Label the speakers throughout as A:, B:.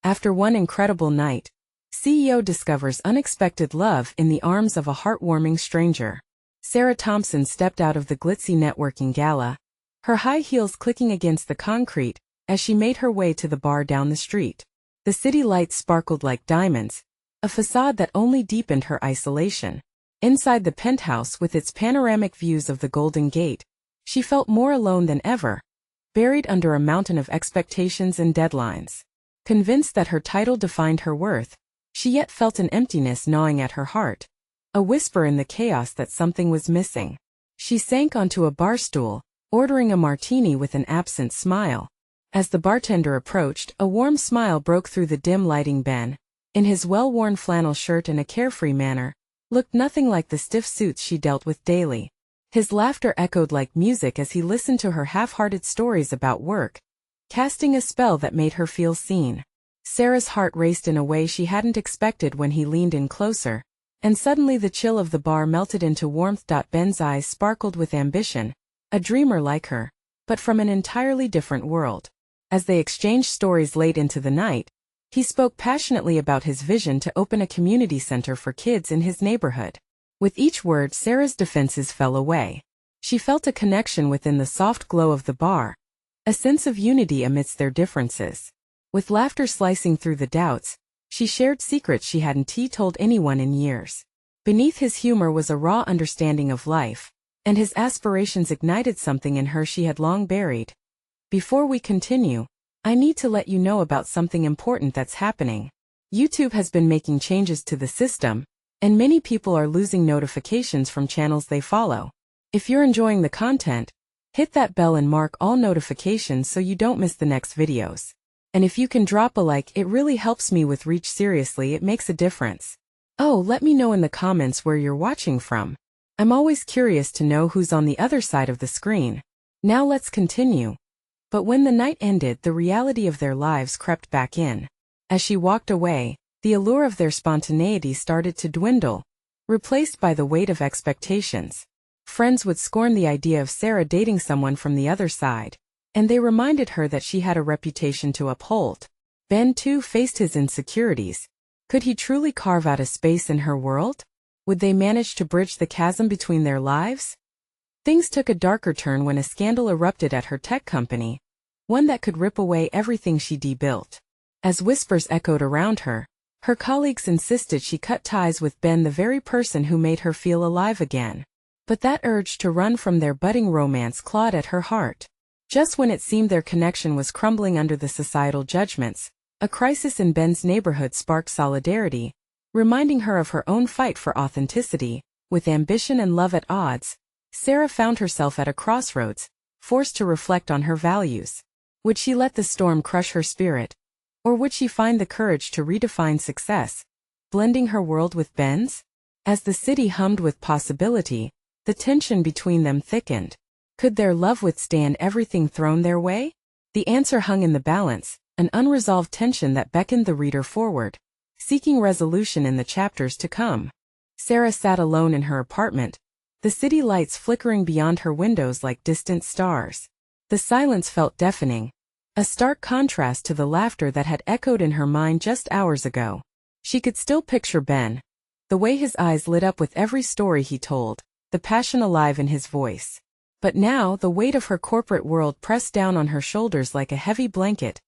A: After one incredible night, CEO discovers unexpected love in the arms of a heartwarming stranger. Sara Thompson stepped out of the glitzy networking gala, her high heels clicking against the concrete as she made her way to the bar down the street. The city lights sparkled like diamonds, a facade that only deepened her isolation. Inside the penthouse with its panoramic views of the Golden Gate, she felt more alone than ever, buried under a mountain of expectations and deadlines. Convinced that her title defined her worth, she yet felt an emptiness gnawing at her heart, a whisper in the chaos that something was missing. She sank onto a bar stool, ordering a martini with an absent smile. As the bartender approached, a warm smile broke through the dim lighting. Ben, in his well-worn flannel shirt and a carefree manner, looked nothing like the stiff suits she dealt with daily. His laughter echoed like music as he listened to her half-hearted stories about work, casting a spell that made her feel seen. Sara's heart raced in a way she hadn't expected when he leaned in closer, and suddenly the chill of the bar melted into warmth. Ben's eyes sparkled with ambition, a dreamer like her, but from an entirely different world. As they exchanged stories late into the night, he spoke passionately about his vision to open a community center for kids in his neighborhood. With each word, Sara's defenses fell away. She felt a connection within the soft glow of the bar, a sense of unity amidst their differences. With laughter slicing through the doubts, she shared secrets she hadn't told anyone in years. Beneath his humor was a raw understanding of life, and his aspirations ignited something in her she had long buried. Before we continue, I need to let you know about something important that's happening. YouTube has been making changes to the system, and many people are losing notifications from channels they follow. If you're enjoying the content, hit that bell and mark all notifications so you don't miss the next videos. And if you can drop a like, it really helps me with reach. Seriously, it makes a difference. Oh, let me know in the comments where you're watching from. I'm always curious to know who's on the other side of the screen. Now let's continue. But when the night ended, the reality of their lives crept back in. As she walked away, the allure of their spontaneity started to dwindle, replaced by the weight of expectations. Friends would scorn the idea of Sara dating someone from the other side, and they reminded her that she had a reputation to uphold. Ben too faced his insecurities. Could he truly carve out a space in her world? Would they manage to bridge the chasm between their lives? Things took a darker turn when a scandal erupted at her tech company, one that could rip away everything she'd built. As whispers echoed around her, her colleagues insisted she cut ties with Ben, the very person who made her feel alive again. But that urge to run from their budding romance clawed at her heart. Just when it seemed their connection was crumbling under the societal judgments, a crisis in Ben's neighborhood sparked solidarity, reminding her of her own fight for authenticity. With ambition and love at odds, Sara found herself at a crossroads, forced to reflect on her values. Would she let the storm crush her spirit? Or would she find the courage to redefine success, blending her world with Ben's? As the city hummed with possibility, the tension between them thickened. Could their love withstand everything thrown their way? The answer hung in the balance, an unresolved tension that beckoned the reader forward, seeking resolution in the chapters to come. Sara sat alone in her apartment, the city lights flickering beyond her windows like distant stars. The silence felt deafening, a stark contrast to the laughter that had echoed in her mind just hours ago. She could still picture Ben, the way his eyes lit up with every story he told, the passion alive in his voice. But now the weight of her corporate world pressed down on her shoulders like a heavy blanket.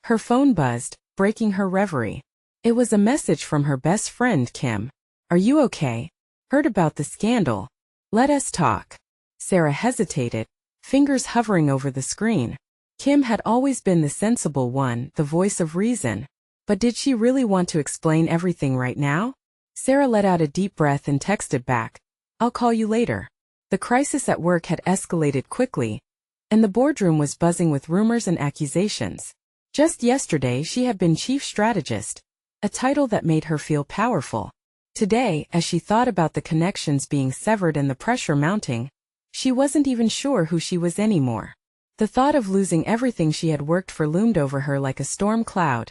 A: Her phone buzzed, breaking her reverie. It was a message from her best friend Kim. "Are you okay? Heard about the scandal. Let us talk." Sara hesitated, fingers hovering over the screen. Kim had always been the sensible one, the voice of reason. But did she really want to explain everything right now? Sara let out a deep breath and texted back, "I'll call you later." The crisis at work had escalated quickly, and the boardroom was buzzing with rumors and accusations. Just yesterday she had been chief strategist, a title that made her feel powerful. Today, as she thought about the connections being severed and the pressure mounting, she wasn't even sure who she was anymore. The thought of losing everything she had worked for loomed over her like a storm cloud.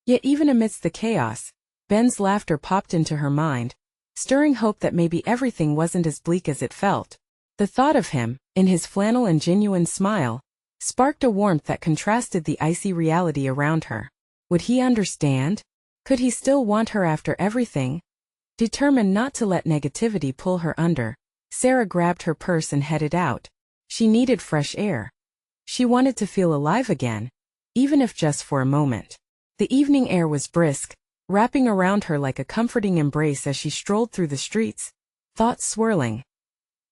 A: Yet even amidst the chaos, Ben's laughter popped into her mind, stirring hope that maybe everything wasn't as bleak as it felt. The thought of him, in his flannel and genuine smile, sparked a warmth that contrasted the icy reality around her. Would he understand? Could he still want her after everything? Determined not to let negativity pull her under, Sara grabbed her purse and headed out. She needed fresh air. She wanted to feel alive again, even if just for a moment. The evening air was brisk, wrapping around her like a comforting embrace as she strolled through the streets, thoughts swirling.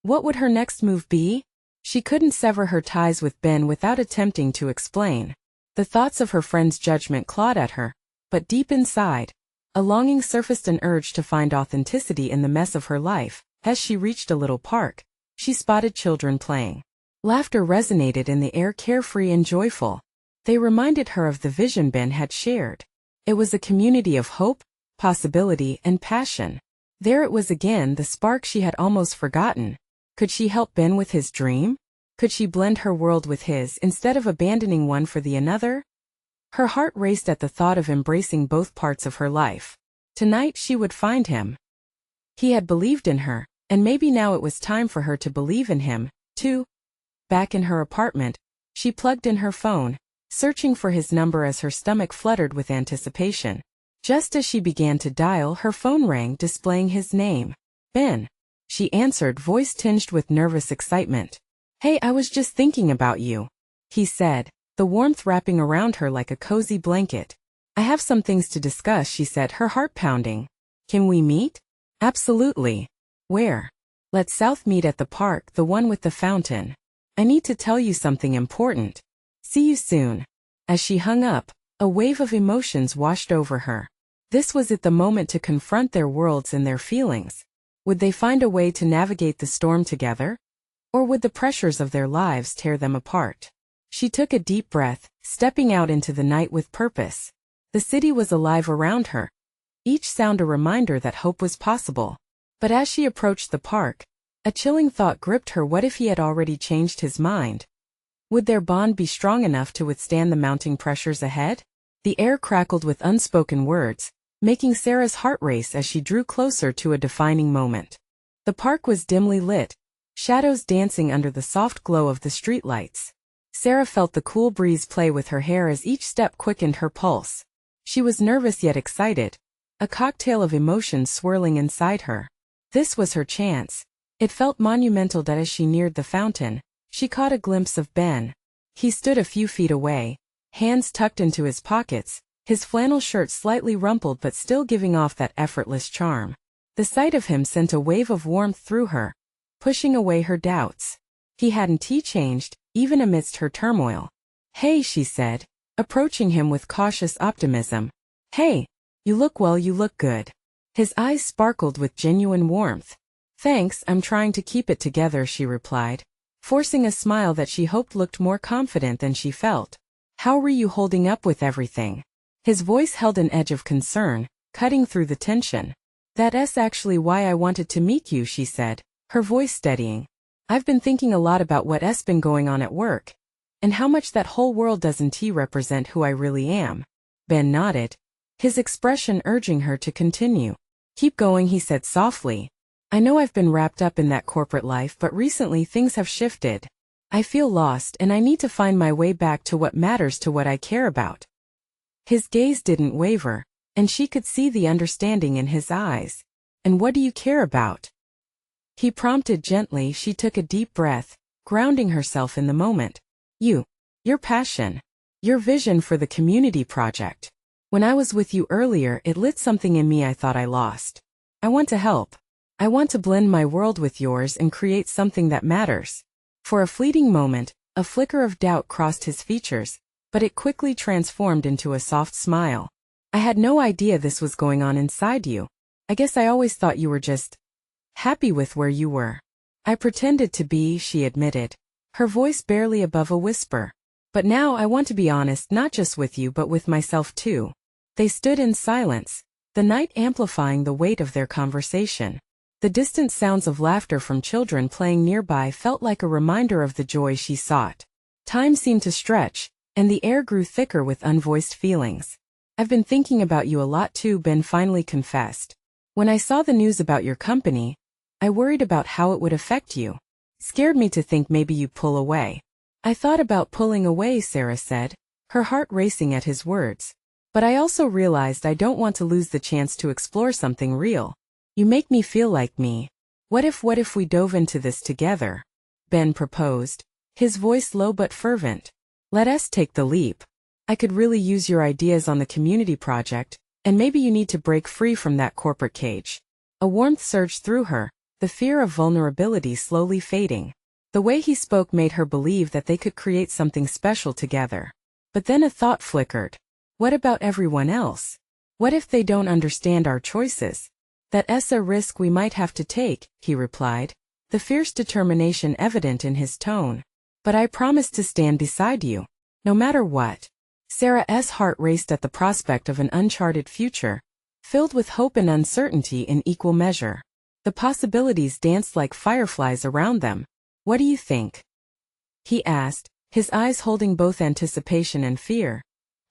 A: What would her next move be? She couldn't sever her ties with Ben without attempting to explain. The thoughts of her friend's judgment clawed at her, but deep inside, a longing surfaced, an urge to find authenticity in the mess of her life. As she reached a little park, she spotted children playing. Laughter resonated in the air, carefree and joyful. They reminded her of the vision Ben had shared. It was a community of hope, possibility, and passion. There it was again, the spark she had almost forgotten. Could she help Ben with his dream? Could she blend her world with his instead of abandoning one for the another? Her heart raced at the thought of embracing both parts of her life. Tonight she would find him. He had believed in her, and maybe now it was time for her to believe in him, too. Back in her apartment, she plugged in her phone, searching for his number as her stomach fluttered with anticipation. Just as she began to dial, her phone rang, displaying his name. Ben. She answered, voice tinged with nervous excitement. Hey, I was just thinking about you, he said, the warmth wrapping around her like a cozy blanket. I have some things to discuss, she said, her heart pounding. Can we meet? Absolutely. Where? Let's South meet at the park, the one with the fountain. I need to tell you something important. See you soon. As she hung up, a wave of emotions washed over her. This was it, the moment to confront their worlds and their feelings. Would they find a way to navigate the storm together? Or would the pressures of their lives tear them apart? She took a deep breath, stepping out into the night with purpose. The city was alive around her, each sound a reminder that hope was possible. But as she approached the park, a chilling thought gripped her. What if he had already changed his mind? Would their bond be strong enough to withstand the mounting pressures ahead? The air crackled with unspoken words, making Sara's heart race as she drew closer to a defining moment. The park was dimly lit, shadows dancing under the soft glow of the streetlights. Sara felt the cool breeze play with her hair as each step quickened her pulse. She was nervous yet excited, a cocktail of emotions swirling inside her. This was her chance. It felt monumental that as she neared the fountain, she caught a glimpse of Ben. He stood a few feet away, hands tucked into his pockets, his flannel shirt slightly rumpled but still giving off that effortless charm. The sight of him sent a wave of warmth through her, pushing away her doubts. He changed, even amidst her turmoil. Hey, she said, approaching him with cautious optimism. Hey, you look well, you look good. His eyes sparkled with genuine warmth. Thanks, I'm trying to keep it together, she replied, forcing a smile that she hoped looked more confident than she felt. How were you holding up with everything? His voice held an edge of concern, cutting through the tension. That's actually why I wanted to meet you, she said, her voice steadying. I've been thinking a lot about what's been going on at work, and how much that whole world doesn't represent who I really am. Ben nodded, his expression urging her to continue. Keep going, he said softly. I know I've been wrapped up in that corporate life, but recently things have shifted. I feel lost and I need to find my way back to what matters, to what I care about. His gaze didn't waver, and she could see the understanding in his eyes. And what do you care about? He prompted gently. She took a deep breath, grounding herself in the moment. Your passion. Your vision for the community project. When I was with you earlier, it lit something in me I thought I lost. I want to help. I want to blend my world with yours and create something that matters. For a fleeting moment, a flicker of doubt crossed his features, but it quickly transformed into a soft smile. I had no idea this was going on inside you. I guess I always thought you were just happy with where you were. I pretended to be, she admitted, her voice barely above a whisper. But now I want to be honest, not just with you but with myself too. They stood in silence, the night amplifying the weight of their conversation. The distant sounds of laughter from children playing nearby felt like a reminder of the joy she sought. Time seemed to stretch, and the air grew thicker with unvoiced feelings. I've been thinking about you a lot too, Ben finally confessed. When I saw the news about your company, I worried about how it would affect you. Scared me to think maybe you'd pull away. I thought about pulling away, Sara said, her heart racing at his words. But I also realized I don't want to lose the chance to explore something real. You make me feel like me. What if we dove into this together? Ben proposed, his voice low but fervent. Let us take the leap. I could really use your ideas on the community project, and maybe you need to break free from that corporate cage. A warmth surged through her, the fear of vulnerability slowly fading. The way he spoke made her believe that they could create something special together. But then a thought flickered. What about everyone else? What if they don't understand our choices? That's a risk we might have to take, he replied, the fierce determination evident in his tone. But I promise to stand beside you, no matter what. Sarah's heart raced at the prospect of an uncharted future, filled with hope and uncertainty in equal measure. The possibilities danced like fireflies around them. What do you think? He asked, his eyes holding both anticipation and fear.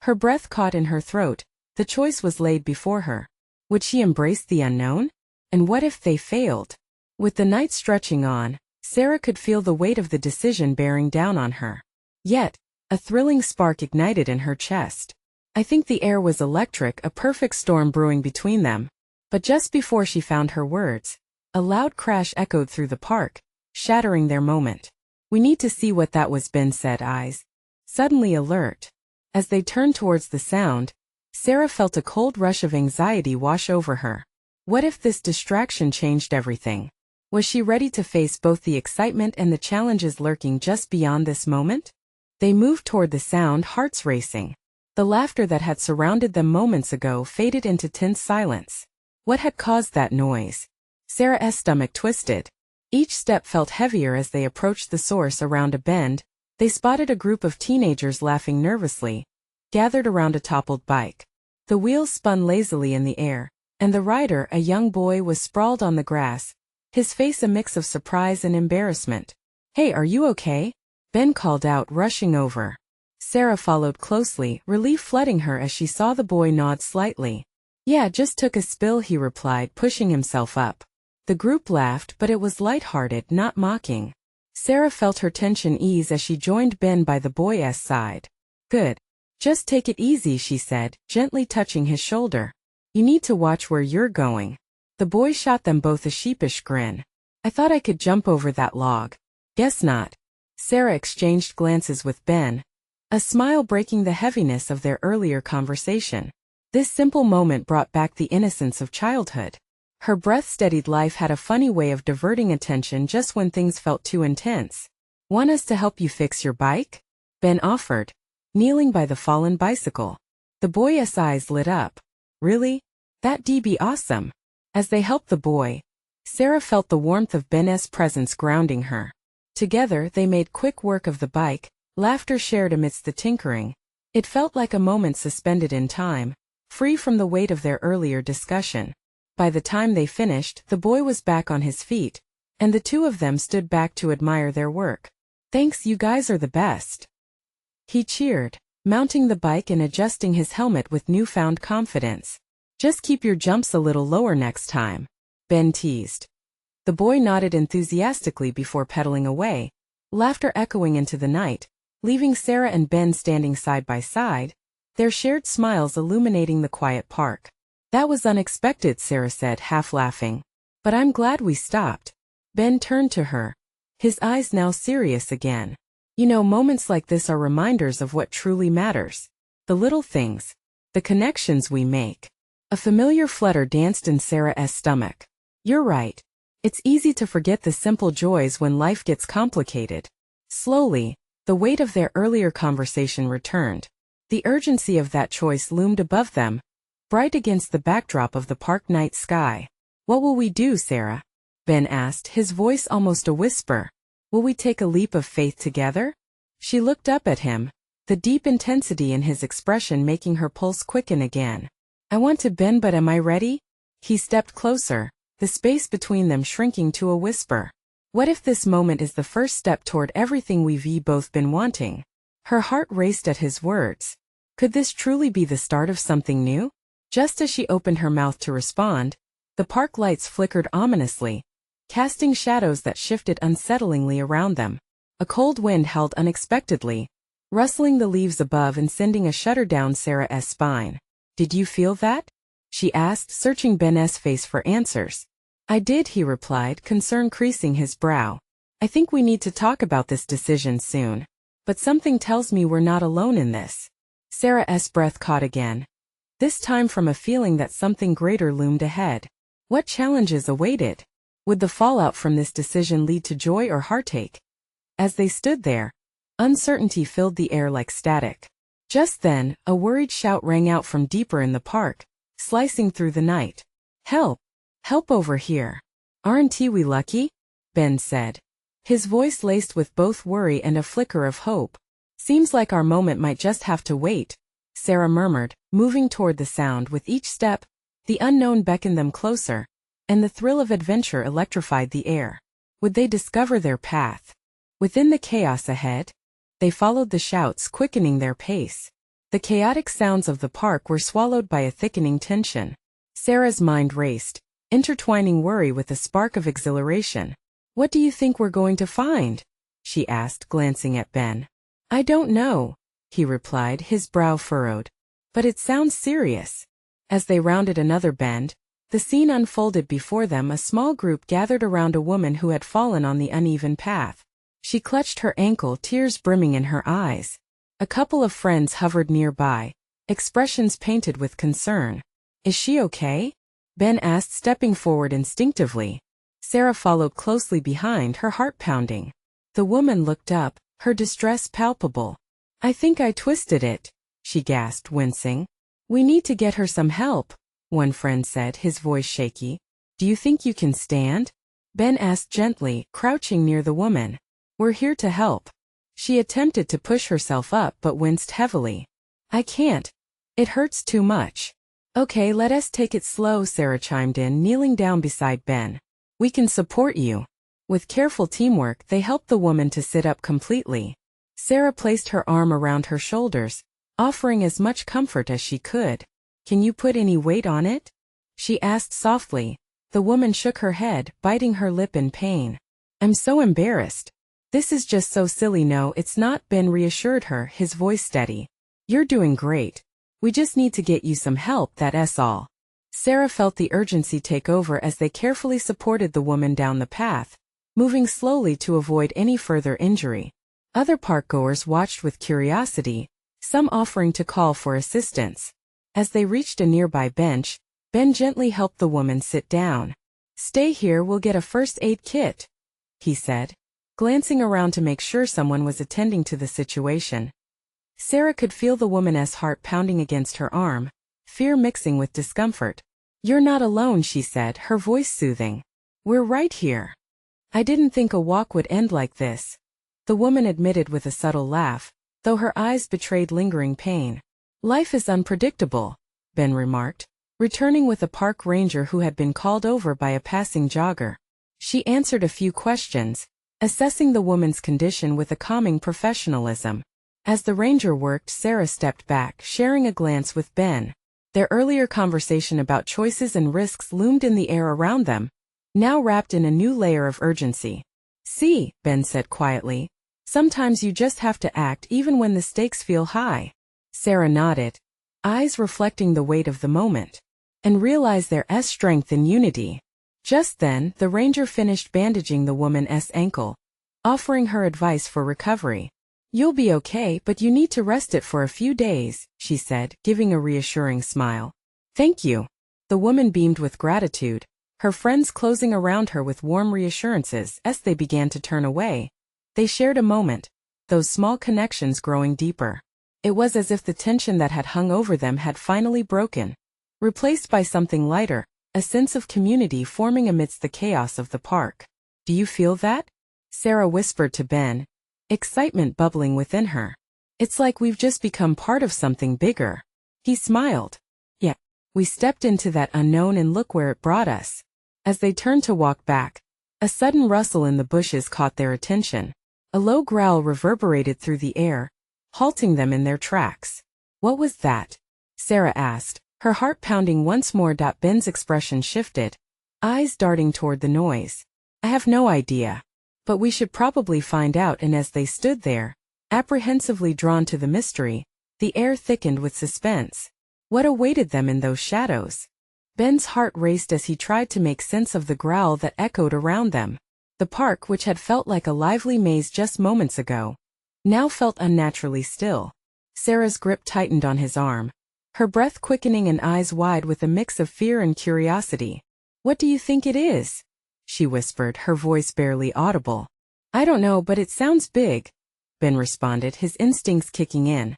A: Her breath caught in her throat, the choice was laid before her. Would she embrace the unknown? And what if they failed? With the night stretching on, Sara could feel the weight of the decision bearing down on her. Yet, a thrilling spark ignited in her chest. I think the air was electric, a perfect storm brewing between them. But just before she found her words, a loud crash echoed through the park, shattering their moment. We need to see what that was, Ben said, eyes suddenly alert. As they turned towards the sound, Sara felt a cold rush of anxiety wash over her. What if this distraction changed everything? Was she ready to face both the excitement and the challenges lurking just beyond this moment? They moved toward the sound, hearts racing. The laughter that had surrounded them moments ago faded into tense silence. What had caused that noise? Sara's stomach twisted. Each step felt heavier as they approached the source. Around a bend, they spotted a group of teenagers laughing nervously, gathered around a toppled bike. The wheels spun lazily in the air, and the rider, a young boy, was sprawled on the grass, his face a mix of surprise and embarrassment. Hey, are you okay? Ben called out, rushing over. Sara followed closely, relief flooding her as she saw the boy nod slightly. Yeah, just took a spill, he replied, pushing himself up. The group laughed, but it was lighthearted, not mocking. Sara felt her tension ease as she joined Ben by the boy's side. Good. Just take it easy, she said, gently touching his shoulder. You need to watch where you're going. The boy shot them both a sheepish grin. I thought I could jump over that log. Guess not. Sara exchanged glances with Ben, a smile breaking the heaviness of their earlier conversation. This simple moment brought back the innocence of childhood. Her breath-steadied life had a funny way of diverting attention just when things felt too intense. Want us to help you fix your bike? Ben offered, kneeling by the fallen bicycle. The boy's eyes lit up. Really? That'd be awesome. As they helped the boy, Sara felt the warmth of Ben's presence grounding her. Together they made quick work of the bike, laughter shared amidst the tinkering. It felt like a moment suspended in time, free from the weight of their earlier discussion. By the time they finished, the boy was back on his feet, and the two of them stood back to admire their work. Thanks, you guys are the best. He cheered, mounting the bike and adjusting his helmet with newfound confidence. Just keep your jumps a little lower next time, Ben teased. The boy nodded enthusiastically before pedaling away, laughter echoing into the night, leaving Sara and Ben standing side by side, their shared smiles illuminating the quiet park. That was unexpected, Sara said, half laughing. But I'm glad we stopped. Ben turned to her, his eyes now serious again. You know, moments like this are reminders of what truly matters. The little things. The connections we make. A familiar flutter danced in Sara's stomach. You're right. It's easy to forget the simple joys when life gets complicated. Slowly, the weight of their earlier conversation returned. The urgency of that choice loomed above them, bright against the backdrop of the park night sky. What will we do, Sara? Ben asked, his voice almost a whisper. Will we take a leap of faith together? She looked up at him, the deep intensity in his expression making her pulse quicken again. I want to, Ben, but am I ready? He stepped closer, the space between them shrinking to a whisper. What if this moment is the first step toward everything we've both been wanting? Her heart raced at his words. Could this truly be the start of something new? Just as she opened her mouth to respond, the park lights flickered ominously, casting shadows that shifted unsettlingly around them. A cold wind howled unexpectedly, rustling the leaves above and sending a shudder down Sara's spine. Did you feel that? She asked, searching Ben's face for answers. I did, he replied, concern creasing his brow. I think we need to talk about this decision soon. But something tells me we're not alone in this. Sarah's breath caught again. This time from a feeling that something greater loomed ahead. What challenges awaited? Would the fallout from this decision lead to joy or heartache? As they stood there, uncertainty filled the air like static. Just then, a worried shout rang out from deeper in the park, slicing through the night. Help! Help over here! Aren't we lucky? Ben said. His voice laced with both worry and a flicker of hope. Seems like our moment might just have to wait, Sara murmured, moving toward the sound with each step. The unknown beckoned them closer, and the thrill of adventure electrified the air. Would they discover their path? Within the chaos ahead, they followed the shouts, quickening their pace. The chaotic sounds of the park were swallowed by a thickening tension. Sarah's mind raced, intertwining worry with a spark of exhilaration. What do you think we're going to find? She asked, glancing at Ben. I don't know, he replied, his brow furrowed. But it sounds serious. As they rounded another bend, the scene unfolded before them. A small group gathered around a woman who had fallen on the uneven path. She clutched her ankle, tears brimming in her eyes. A couple of friends hovered nearby, expressions painted with concern. Is she okay? Ben asked, stepping forward instinctively. Sara followed closely behind, her heart pounding. The woman looked up, her distress palpable. I think I twisted it, she gasped, wincing. We need to get her some help, one friend said, his voice shaky. Do you think you can stand? Ben asked gently, crouching near the woman. We're here to help. She attempted to push herself up but winced heavily. I can't. It hurts too much. Okay, let us take it slow, Sara chimed in, kneeling down beside Ben. We can support you. With careful teamwork, they helped the woman to sit up completely. Sara placed her arm around her shoulders, offering as much comfort as she could. Can you put any weight on it? She asked softly. The woman shook her head, biting her lip in pain. I'm so embarrassed. This is just so silly. No, it's not, Ben reassured her, his voice steady. You're doing great. We just need to get you some help, that's all. Sara felt the urgency take over as they carefully supported the woman down the path, moving slowly to avoid any further injury. Other parkgoers watched with curiosity, some offering to call for assistance. As they reached a nearby bench, Ben gently helped the woman sit down. Stay here, we'll get a first aid kit, he said, glancing around to make sure someone was attending to the situation. Sara could feel the woman's heart pounding against her arm, fear mixing with discomfort. You're not alone, she said, her voice soothing. We're right here. I didn't think a walk would end like this, the woman admitted with a subtle laugh, though her eyes betrayed lingering pain. Life is unpredictable, Ben remarked, returning with a park ranger who had been called over by a passing jogger. She answered a few questions, assessing the woman's condition with a calming professionalism. As the ranger worked, Sara stepped back, sharing a glance with Ben. Their earlier conversation about choices and risks loomed in the air around them, now wrapped in a new layer of urgency. See, Ben said quietly, sometimes you just have to act even when the stakes feel high. Sara nodded, eyes reflecting the weight of the moment, and realized their strength in unity. Just then, the ranger finished bandaging the woman's ankle, offering her advice for recovery. You'll be okay, but you need to rest it for a few days, she said, giving a reassuring smile. Thank you. The woman beamed with gratitude, her friends closing around her with warm reassurances as they began to turn away. They shared a moment, those small connections growing deeper. It was as if the tension that had hung over them had finally broken, replaced by something lighter, a sense of community forming amidst the chaos of the park. Do you feel that? Sara whispered to Ben, excitement bubbling within her. It's like we've just become part of something bigger. He smiled. Yeah. We stepped into that unknown and look where it brought us. As they turned to walk back, a sudden rustle in the bushes caught their attention. A low growl reverberated through the air, halting them in their tracks. What was that? Sara asked, her heart pounding once more. Ben's expression shifted, eyes darting toward the noise. I have no idea. But we should probably find out. And as they stood there, apprehensively drawn to the mystery, the air thickened with suspense. What awaited them in those shadows? Ben's heart raced as he tried to make sense of the growl that echoed around them. The park, which had felt like a lively maze just moments ago, now felt unnaturally still. Sara's grip tightened on his arm, her breath quickening and eyes wide with a mix of fear and curiosity. "What do you think it is?" she whispered, her voice barely audible. "I don't know, but it sounds big," Ben responded, his instincts kicking in.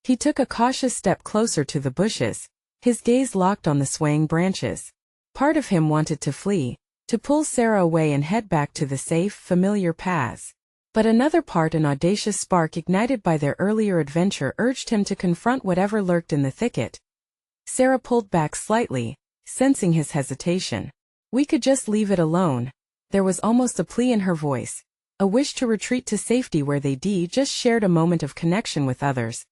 A: He took a cautious step closer to the bushes, his gaze locked on the swaying branches. Part of him wanted to flee, to pull Sara away and head back to the safe, familiar paths. But another part, an audacious spark ignited by their earlier adventure, urged him to confront whatever lurked in the thicket. Sara pulled back slightly, sensing his hesitation. "We could just leave it alone." There was almost a plea in her voice, a wish to retreat to safety where they just shared a moment of connection with others.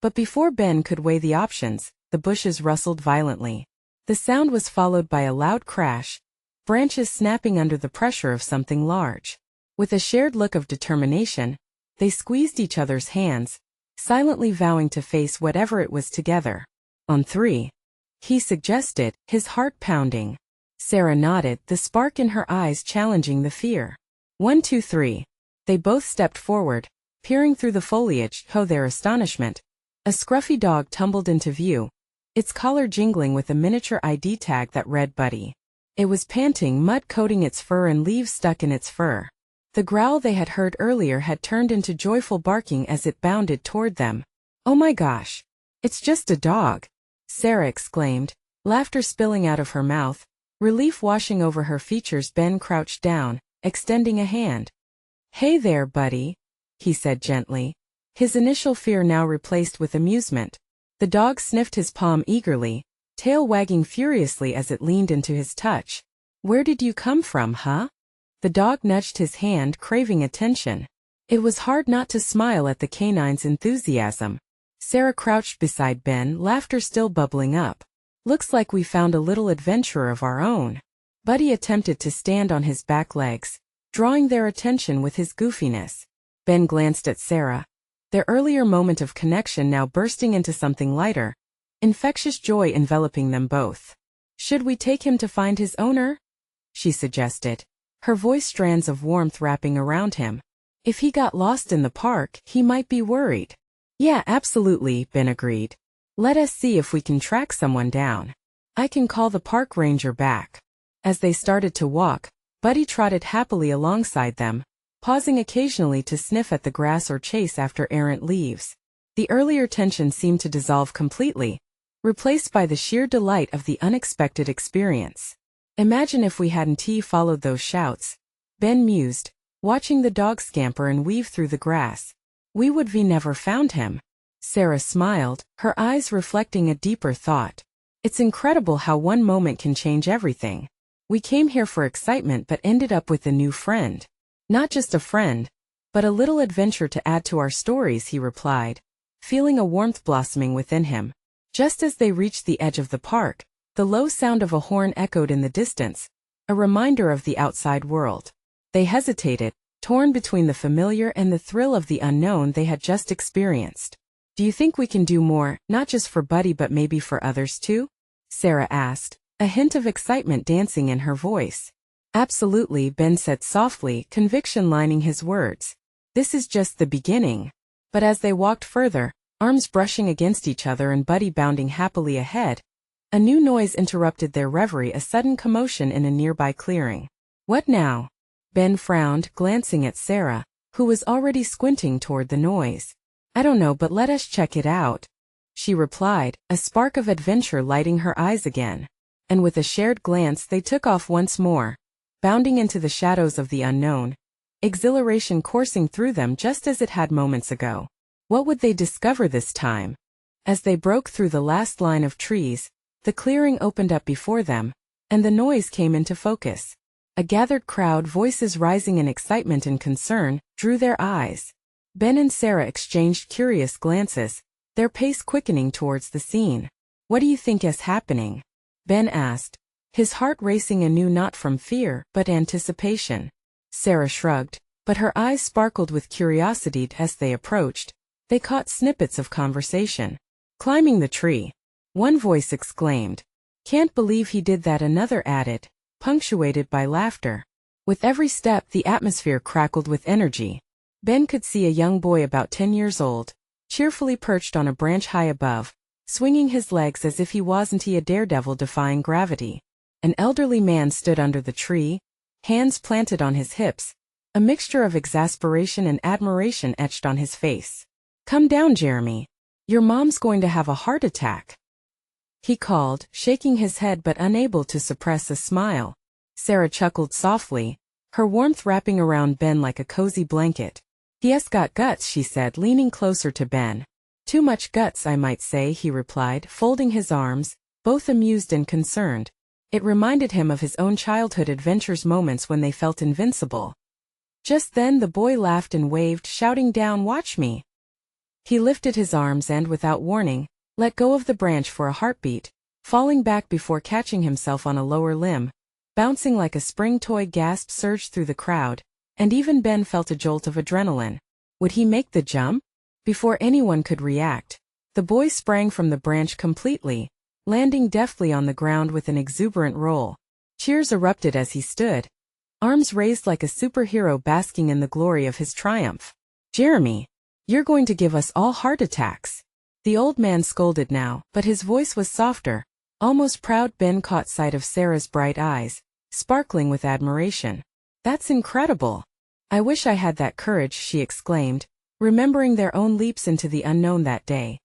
A: But before Ben could weigh the options, the bushes rustled violently. The sound was followed by a loud crash, branches snapping under the pressure of something large. With a shared look of determination, they squeezed each other's hands, silently vowing to face whatever it was together. "On three," he suggested, his heart pounding. Sara nodded, the spark in her eyes challenging the fear. 1, 2, 3. They both stepped forward, peering through the foliage. To their astonishment, a scruffy dog tumbled into view, its collar jingling with a miniature ID tag that read Buddy. It was panting, mud coating its fur and leaves stuck in its fur. The growl they had heard earlier had turned into joyful barking as it bounded toward them. "Oh my gosh! It's just a dog!" Sara exclaimed, laughter spilling out of her mouth, relief washing over her features. Ben crouched down, extending a hand. "Hey there, Buddy," he said gently, his initial fear now replaced with amusement. The dog sniffed his palm eagerly, tail wagging furiously as it leaned into his touch. "Where did you come from, huh?" The dog nudged his hand, craving attention. It was hard not to smile at the canine's enthusiasm. Sara crouched beside Ben, laughter still bubbling up. "Looks like we found a little adventurer of our own." Buddy attempted to stand on his back legs, drawing their attention with his goofiness. Ben glanced at Sara, their earlier moment of connection now bursting into something lighter, infectious joy enveloping them both. "Should we take him to find his owner?" she suggested, her voice strands of warmth wrapping around him. "If he got lost in the park, he might be worried." "Yeah, absolutely," Ben agreed. "Let us see if we can track someone down. I can call the park ranger back." As they started to walk, Buddy trotted happily alongside them, pausing occasionally to sniff at the grass or chase after errant leaves. The earlier tension seemed to dissolve completely, replaced by the sheer delight of the unexpected experience. "Imagine if we hadn't followed those shouts," Ben mused, watching the dog scamper and weave through the grass. "We would never found him." Sara smiled, her eyes reflecting a deeper thought. "It's incredible how one moment can change everything. We came here for excitement but ended up with a new friend. Not just a friend, but a little adventure to add to our stories," he replied, feeling a warmth blossoming within him. Just as they reached the edge of the park, the low sound of a horn echoed in the distance, a reminder of the outside world. They hesitated, torn between the familiar and the thrill of the unknown they had just experienced. "Do you think we can do more, not just for Buddy but maybe for others too?" Sara asked, a hint of excitement dancing in her voice. "Absolutely," Ben said softly, conviction lining his words. "This is just the beginning." But as they walked further, arms brushing against each other and Buddy bounding happily ahead, a new noise interrupted their reverie, a sudden commotion in a nearby clearing. "What now?" Ben frowned, glancing at Sara, who was already squinting toward the noise. "I don't know, but let us check it out," she replied, a spark of adventure lighting her eyes again. And with a shared glance they took off once more, bounding into the shadows of the unknown, exhilaration coursing through them just as it had moments ago. What would they discover this time? As they broke through the last line of trees, the clearing opened up before them, and the noise came into focus. A gathered crowd, voices rising in excitement and concern, drew their eyes. Ben and Sara exchanged curious glances, their pace quickening towards the scene. "What do you think is happening?" Ben asked, his heart racing anew, not from fear, but anticipation. Sara shrugged, but her eyes sparkled with curiosity as they approached. They caught snippets of conversation. "Climbing the tree," One voice exclaimed. Can't believe he did that, another added, punctuated by laughter. With every step the atmosphere crackled with energy. Ben could see a young boy about 10 years old, cheerfully perched on a branch high above, swinging his legs as if he wasn't a daredevil defying gravity. An elderly man stood under the tree, hands planted on his hips, a mixture of exasperation and admiration etched on his face. Come down, Jeremy. Your mom's going to have a heart attack, he called, shaking his head but unable to suppress a smile. Sara chuckled softly, her warmth wrapping around Ben like a cozy blanket. He's got guts, she said, leaning closer to Ben. Too much guts, I might say, he replied, folding his arms, both amused and concerned. It reminded him of his own childhood adventures, moments when they felt invincible. Just then the boy laughed and waved, shouting down, "Watch me!" He lifted his arms and, without warning, let go of the branch for a heartbeat, falling back before catching himself on a lower limb. Bouncing like a spring toy, gasp surged through the crowd, and even Ben felt a jolt of adrenaline. Would he make the jump? Before anyone could react, the boy sprang from the branch completely, landing deftly on the ground with an exuberant roll. Cheers erupted as he stood, arms raised like a superhero basking in the glory of his triumph. Jeremy, you're going to give us all heart attacks. The old man scolded now, but his voice was softer, almost proud. Ben caught sight of Sara's bright eyes, sparkling with admiration. That's incredible. I wish I had that courage, she exclaimed, remembering their own leaps into the unknown that day.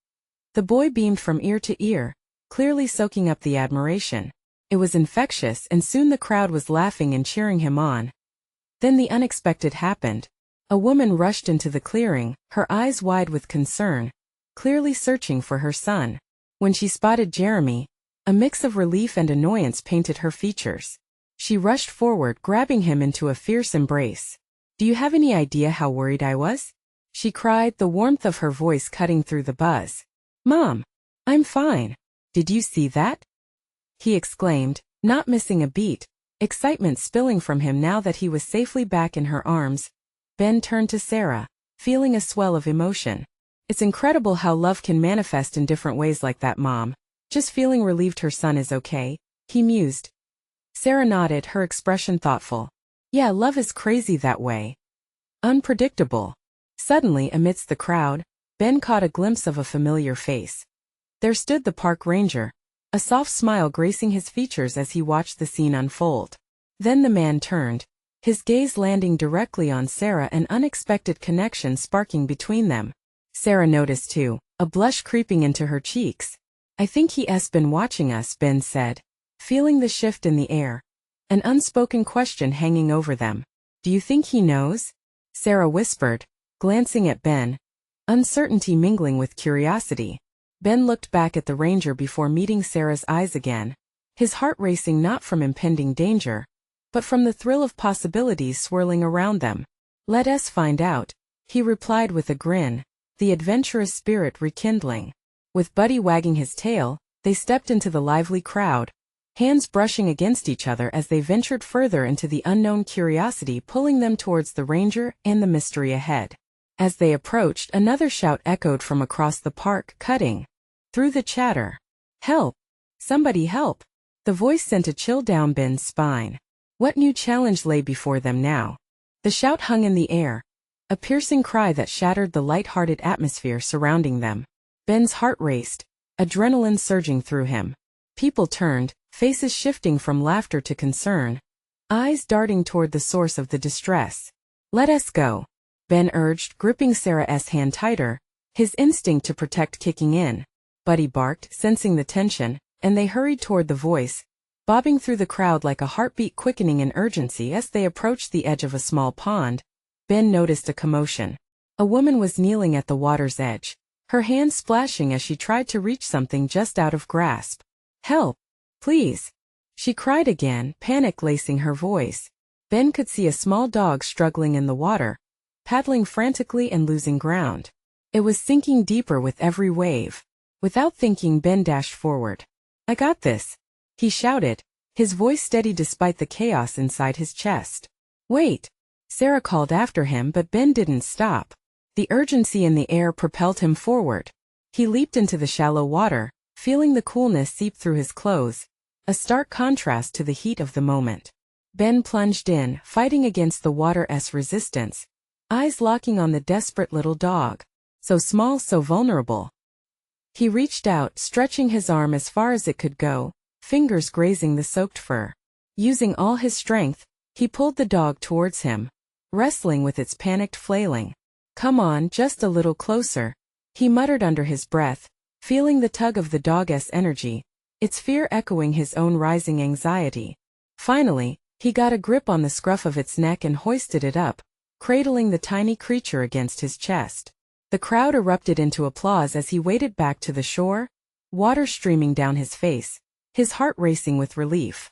A: The boy beamed from ear to ear, clearly soaking up the admiration. It was infectious, and soon the crowd was laughing and cheering him on. Then the unexpected happened. A woman rushed into the clearing, her eyes wide with concern, clearly searching for her son. When she spotted Jeremy, a mix of relief and annoyance painted her features. She rushed forward, grabbing him into a fierce embrace. Do you have any idea how worried I was? She cried, the warmth of her voice cutting through the buzz. Mom, I'm fine. Did you see that? He exclaimed, not missing a beat, excitement spilling from him now that he was safely back in her arms. Ben turned to Sara, feeling a swell of emotion. It's incredible how love can manifest in different ways like that, Mom. Just feeling relieved her son is okay, he mused. Sara nodded, her expression thoughtful. Yeah, love is crazy that way. Unpredictable. Suddenly, amidst the crowd, Ben caught a glimpse of a familiar face. There stood the park ranger, a soft smile gracing his features as he watched the scene unfold. Then the man turned, his gaze landing directly on Sara, an unexpected connection sparking between them. Sara noticed too, a blush creeping into her cheeks. I think he's been watching us, Ben said, feeling the shift in the air, an unspoken question hanging over them. Do you think he knows? Sara whispered, glancing at Ben, uncertainty mingling with curiosity. Ben looked back at the ranger before meeting Sara's eyes again, his heart racing not from impending danger, but from the thrill of possibilities swirling around them. Let us find out, he replied with a grin, the adventurous spirit rekindling. With Buddy wagging his tail, they stepped into the lively crowd, hands brushing against each other as they ventured further into the unknown, curiosity pulling them towards the ranger and the mystery ahead. As they approached, another shout echoed from across the park, cutting through the chatter. Help! Somebody help! The voice sent a chill down Ben's spine. What new challenge lay before them now? The shout hung in the air, a piercing cry that shattered the light-hearted atmosphere surrounding them. Ben's heart raced, adrenaline surging through him. People turned, faces shifting from laughter to concern, eyes darting toward the source of the distress. Let us go, Ben urged, gripping Sara's hand tighter, his instinct to protect kicking in. Buddy barked, sensing the tension, and they hurried toward the voice, bobbing through the crowd like a heartbeat quickening in urgency. As they approached the edge of a small pond, Ben noticed a commotion. A woman was kneeling at the water's edge, her hands splashing as she tried to reach something just out of grasp. Help! Please! She cried again, panic lacing her voice. Ben could see a small dog struggling in the water, paddling frantically and losing ground. It was sinking deeper with every wave. Without thinking, Ben dashed forward. I got this, he shouted, his voice steady despite the chaos inside his chest. Wait! Sara called after him, but Ben didn't stop. The urgency in the air propelled him forward. He leaped into the shallow water, feeling the coolness seep through his clothes, a stark contrast to the heat of the moment. Ben plunged in, fighting against the water's resistance, eyes locking on the desperate little dog. So small, so vulnerable. He reached out, stretching his arm as far as it could go, fingers grazing the soaked fur. Using all his strength, he pulled the dog towards him, wrestling with its panicked flailing. "Come on, just a little closer," he muttered under his breath, feeling the tug of the dog's energy, its fear echoing his own rising anxiety. Finally, he got a grip on the scruff of its neck and hoisted it up, cradling the tiny creature against his chest. The crowd erupted into applause as he waded back to the shore, water streaming down his face, his heart racing with relief.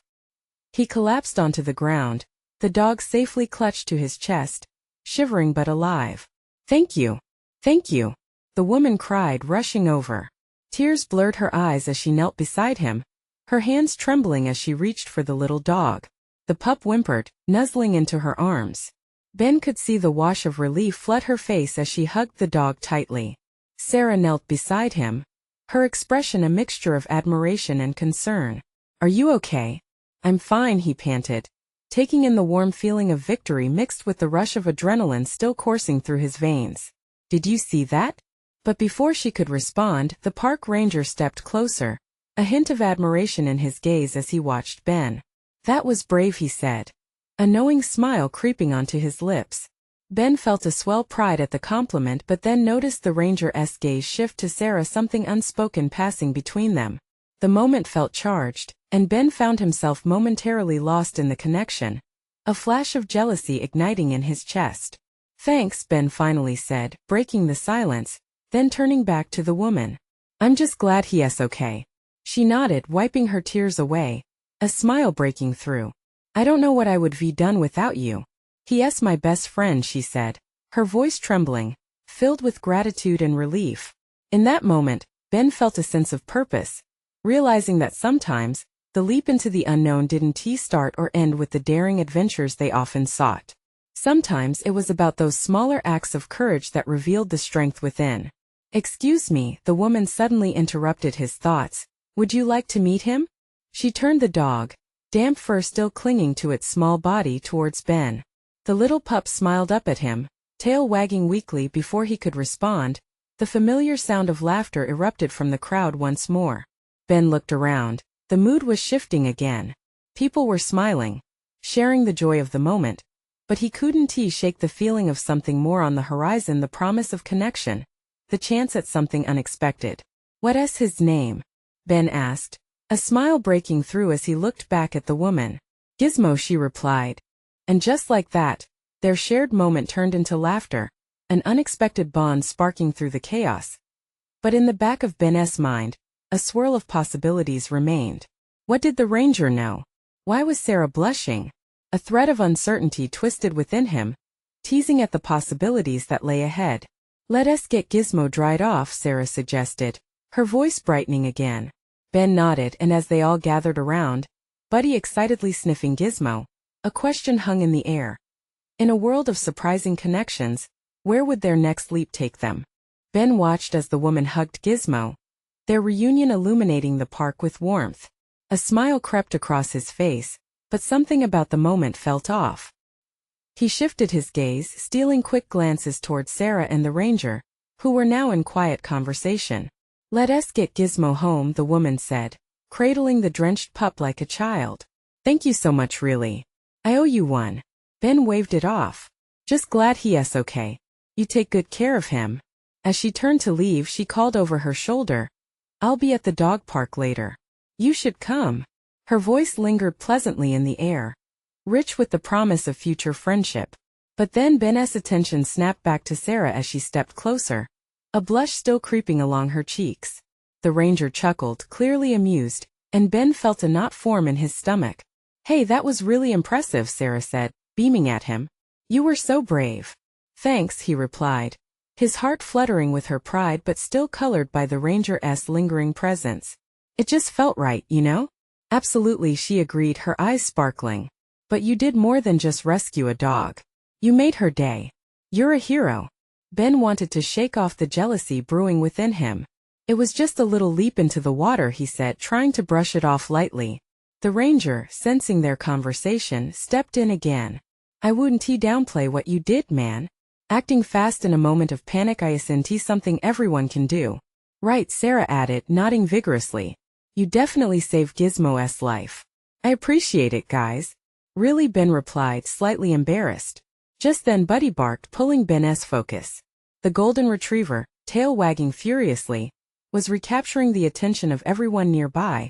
A: He collapsed onto the ground, the dog safely clutched to his chest, shivering but alive. "Thank you. Thank you," the woman cried, rushing over. Tears blurred her eyes as she knelt beside him, her hands trembling as she reached for the little dog. The pup whimpered, nuzzling into her arms. Ben could see the wash of relief flood her face as she hugged the dog tightly. Sara knelt beside him, her expression a mixture of admiration and concern. "Are you okay?" "I'm fine," he panted, taking in the warm feeling of victory mixed with the rush of adrenaline still coursing through his veins. "Did you see that?" But before she could respond, the park ranger stepped closer, a hint of admiration in his gaze as he watched Ben. "That was brave," he said, a knowing smile creeping onto his lips. Ben felt a swell pride at the compliment but then noticed the ranger's gaze shift to Sara, something unspoken passing between them. The moment felt charged, and Ben found himself momentarily lost in the connection, a flash of jealousy igniting in his chest. "Thanks," Ben finally said, breaking the silence, then turning back to the woman. "I'm just glad he's okay." She nodded, wiping her tears away, a smile breaking through. "I don't know what I would be done without you. He's my best friend," she said, her voice trembling, filled with gratitude and relief. In that moment, Ben felt a sense of purpose, realizing that sometimes, the leap into the unknown didn't start or end with the daring adventures they often sought. Sometimes it was about those smaller acts of courage that revealed the strength within. "Excuse me," the woman suddenly interrupted his thoughts. "Would you like to meet him?" She turned the dog, damp fur still clinging to its small body, towards Ben. The little pup smiled up at him, tail wagging weakly. Before he could respond, the familiar sound of laughter erupted from the crowd once more. Ben looked around. The mood was shifting again. People were smiling, sharing the joy of the moment, but he couldn't shake the feeling of something more on the horizon, the promise of connection, the chance at something unexpected. "What's his name?" Ben asked, a smile breaking through as he looked back at the woman. "Gizmo," she replied. And just like that, their shared moment turned into laughter, an unexpected bond sparking through the chaos. But in the back of Ben's mind, a swirl of possibilities remained. What did the ranger know? Why was Sara blushing? A thread of uncertainty twisted within him, teasing at the possibilities that lay ahead. "Let us get Gizmo dried off," Sara suggested, her voice brightening again. Ben nodded, and as they all gathered around, Buddy excitedly sniffing Gizmo, a question hung in the air. In a world of surprising connections, where would their next leap take them? Ben watched as the woman hugged Gizmo, their reunion illuminating the park with warmth. A smile crept across his face, but something about the moment felt off. He shifted his gaze, stealing quick glances toward Sara and the ranger, who were now in quiet conversation. "Let us get Gizmo home," the woman said, cradling the drenched pup like a child. "Thank you so much, really. I owe you one." Ben waved it off. "Just glad he's okay. You take good care of him." As she turned to leave, she called over her shoulder, "I'll be at the dog park later. You should come." Her voice lingered pleasantly in the air, rich with the promise of future friendship. But then Ben's attention snapped back to Sara as she stepped closer, a blush still creeping along her cheeks. The ranger chuckled, clearly amused, and Ben felt a knot form in his stomach. "Hey, that was really impressive," Sara said, beaming at him. "You were so brave." "Thanks," he replied, his heart fluttering with her pride but still colored by the ranger's lingering presence. "It just felt right, you know?" "Absolutely," she agreed, her eyes sparkling. "But you did more than just rescue a dog. You made her day. You're a hero." Ben wanted to shake off the jealousy brewing within him. It was just a little leap into the water, he said, trying to brush it off lightly. The ranger, sensing their conversation, stepped in again. I wouldn't downplay what you did, man. Acting fast in a moment of panic isn't something everyone can do. Right, Sara added, nodding vigorously. You definitely saved Gizmo's life. I appreciate it, guys. Really, Ben replied, slightly embarrassed. Just then Buddy barked, pulling Ben's focus. The golden retriever, tail wagging furiously, was recapturing the attention of everyone nearby,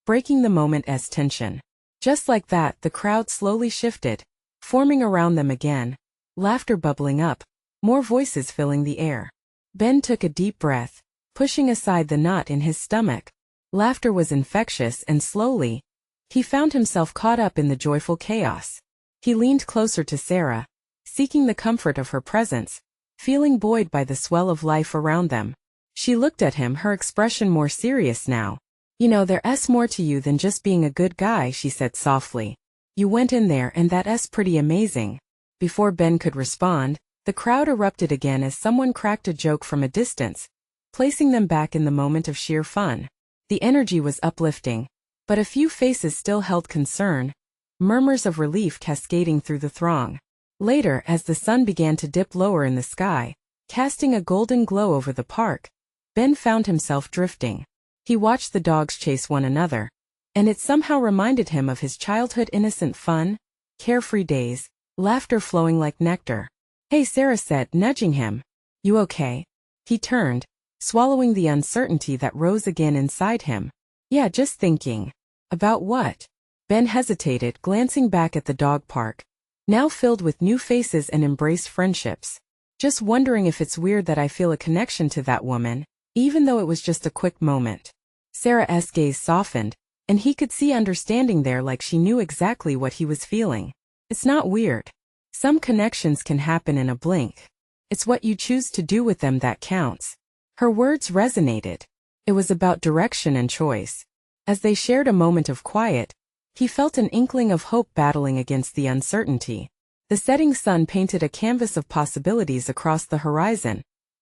A: breaking the moment's tension. Just like that, the crowd slowly shifted, forming around them again, laughter bubbling up, more voices filling the air. Ben took a deep breath, pushing aside the knot in his stomach. Laughter was infectious, and slowly, he found himself caught up in the joyful chaos. He leaned closer to Sara, seeking the comfort of her presence, feeling buoyed by the swell of life around them. She looked at him, her expression more serious now. You know, there's more to you than just being a good guy, she said softly. You went in there and that's pretty amazing. Before Ben could respond, the crowd erupted again as someone cracked a joke from a distance, placing them back in the moment of sheer fun. The energy was uplifting, but a few faces still held concern, murmurs of relief cascading through the throng. Later, as the sun began to dip lower in the sky, casting a golden glow over the park, Ben found himself drifting. He watched the dogs chase one another, and it somehow reminded him of his childhood innocent fun, carefree days, laughter flowing like nectar. Hey, Sara said, nudging him. You okay? He turned, swallowing the uncertainty that rose again inside him. Yeah, just thinking. About what? Ben hesitated, glancing back at the dog park, now filled with new faces and embraced friendships. Just wondering if it's weird that I feel a connection to that woman, even though it was just a quick moment. Sara's gaze softened, and he could see understanding there, like she knew exactly what he was feeling. It's not weird. Some connections can happen in a blink. It's what you choose to do with them that counts. Her words resonated. It was about direction and choice. As they shared a moment of quiet, he felt an inkling of hope battling against the uncertainty. The setting sun painted a canvas of possibilities across the horizon,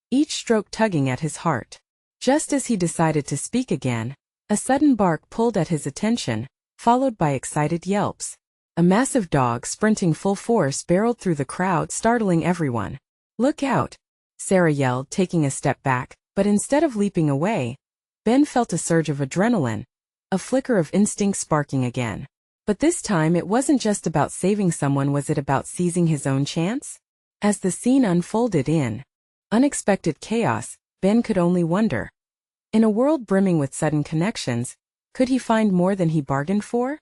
A: each stroke tugging at his heart. Just as he decided to speak again, a sudden bark pulled at his attention, followed by excited yelps. A massive dog sprinting full force barreled through the crowd, startling everyone. Look out! Sara yelled, taking a step back, but instead of leaping away, Ben felt a surge of adrenaline, a flicker of instinct sparking again. But this time it wasn't just about saving someone, was it about seizing his own chance? As the scene unfolded in unexpected chaos, Ben could only wonder. In a world brimming with sudden connections, could he find more than he bargained for?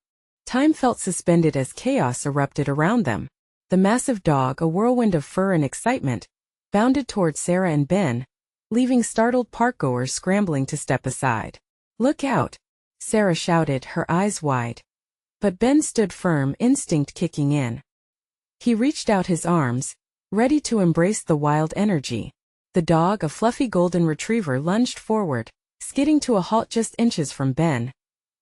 A: Time felt suspended as chaos erupted around them. The massive dog, a whirlwind of fur and excitement, bounded toward Sara and Ben, leaving startled parkgoers scrambling to step aside. Look out! Sara shouted, her eyes wide. But Ben stood firm, instinct kicking in. He reached out his arms, ready to embrace the wild energy. The dog, a fluffy golden retriever, lunged forward, skidding to a halt just inches from Ben,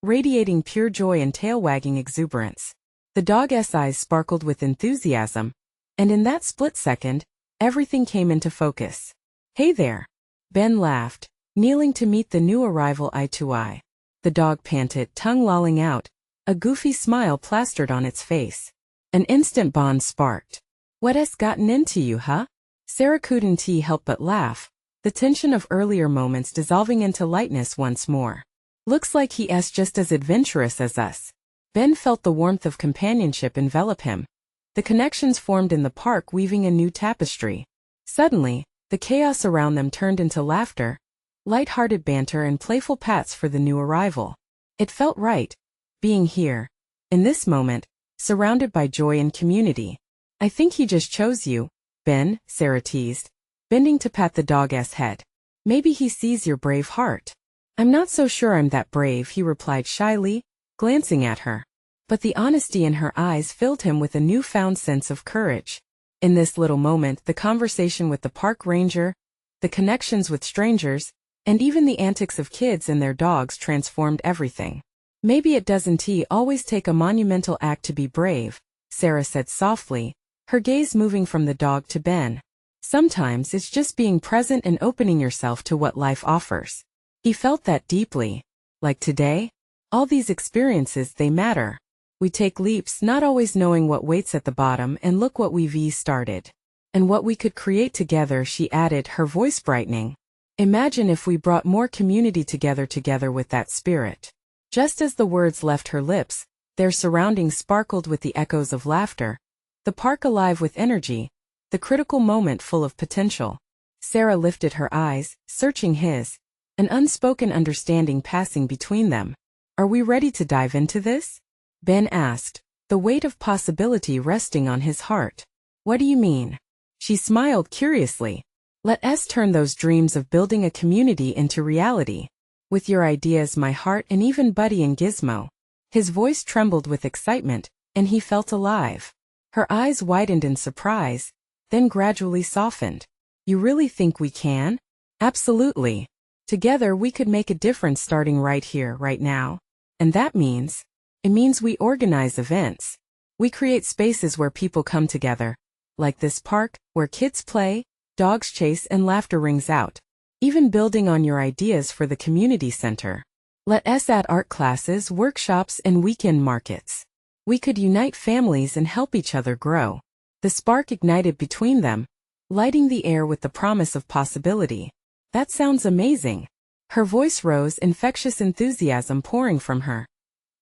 A: radiating pure joy and tail-wagging exuberance. The dog's eyes sparkled with enthusiasm, and in that split second, everything came into focus. Hey there! Ben laughed, kneeling to meet the new arrival eye to eye. The dog panted, tongue lolling out, a goofy smile plastered on its face. An instant bond sparked. What's gotten into you, huh? Sara couldn't help but laugh, the tension of earlier moments dissolving into lightness once more. Looks like he's just as adventurous as us. Ben felt the warmth of companionship envelop him. The connections formed in the park, weaving a new tapestry. Suddenly, the chaos around them turned into laughter, light-hearted banter and playful pats for the new arrival. It felt right, being here, in this moment, surrounded by joy and community. I think he just chose you, Ben, Sara teased, bending to pat the dog's head. Maybe he sees your brave heart. I'm not so sure I'm that brave, he replied shyly, glancing at her. But the honesty in her eyes filled him with a newfound sense of courage. In this little moment, the conversation with the park ranger, the connections with strangers, and even the antics of kids and their dogs transformed everything. Maybe it doesn't always take a monumental act to be brave, Sara said softly, her gaze moving from the dog to Ben. Sometimes it's just being present and opening yourself to what life offers. He felt that deeply. Like today, all these experiences, they matter. We take leaps not always knowing what waits at the bottom, and look what we've started. And what we could create together, she added, her voice brightening. Imagine if we brought more community together with that spirit. Just as the words left her lips, their surroundings sparkled with the echoes of laughter, the park alive with energy, the critical moment full of potential. Sara lifted her eyes, searching his, an unspoken understanding passing between them. Are we ready to dive into this? Ben asked, the weight of possibility resting on his heart. What do you mean? She smiled curiously. Let us turn those dreams of building a community into reality. With your ideas, my heart, and even Buddy and Gizmo. His voice trembled with excitement, and he felt alive. Her eyes widened in surprise, then gradually softened. You really think we can? Absolutely. Together we could make a difference starting right here, right now. And that means? It means we organize events. We create spaces where people come together. Like this park, where kids play, dogs chase, and laughter rings out. Even building on your ideas for the community center. Let us add art classes, workshops, and weekend markets. We could unite families and help each other grow. The spark ignited between them, lighting the air with the promise of possibility. That sounds amazing. Her voice rose, infectious enthusiasm pouring from her.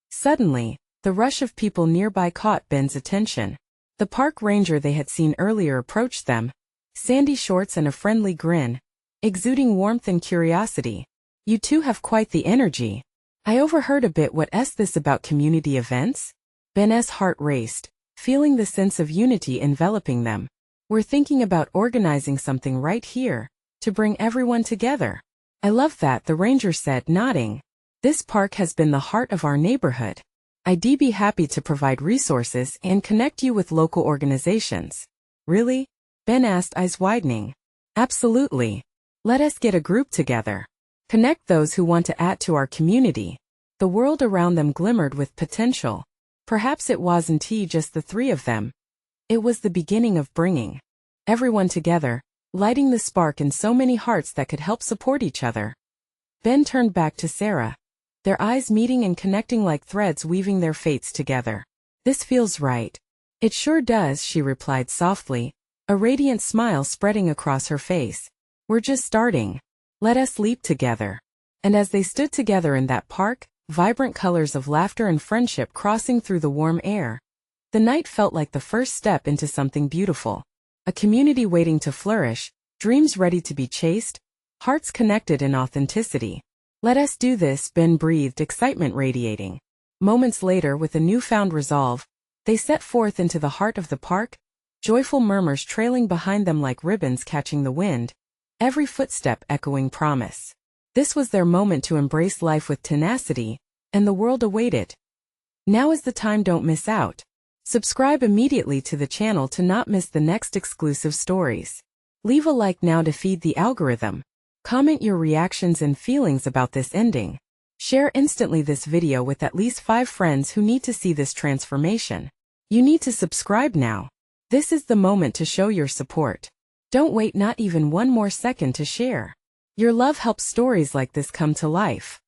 A: Suddenly, the rush of people nearby caught Ben's attention. The park ranger they had seen earlier approached them, sandy shorts and a friendly grin, exuding warmth and curiosity. You two have quite the energy. I overheard a bit what's this about community events? Ben's heart raced, feeling the sense of unity enveloping them. We're thinking about organizing something right here, to bring everyone together. I love that, the ranger said, nodding. This park has been the heart of our neighborhood. I'd be happy to provide resources and connect you with local organizations. Really? Ben asked, eyes widening. Absolutely. Let us get a group together. Connect those who want to add to our community. The world around them glimmered with potential. Perhaps it wasn't just the three of them. It was the beginning of bringing everyone together, lighting the spark in so many hearts that could help support each other. Ben turned back to Sara, their eyes meeting and connecting like threads weaving their fates together. This feels right. It sure does, she replied softly, a radiant smile spreading across her face. We're just starting. Let us leap together. And as they stood together in that park, vibrant colors of laughter and friendship crossing through the warm air, the night felt like the first step into something beautiful. A community waiting to flourish, dreams ready to be chased, hearts connected in authenticity. Let us do this, Ben breathed, excitement radiating. Moments later, with a newfound resolve, they set forth into the heart of the park, joyful murmurs trailing behind them like ribbons catching the wind, every footstep echoing promise. This was their moment to embrace life with tenacity, and the world awaited. Now is the time, don't miss out. Subscribe immediately to the channel to not miss the next exclusive stories. Leave a like now to feed the algorithm. Comment your reactions and feelings about this ending. Share instantly this video with at least 5 friends who need to see this transformation. You need to subscribe now. This is the moment to show your support. Don't wait not even one more second to share. Your love helps stories like this come to life.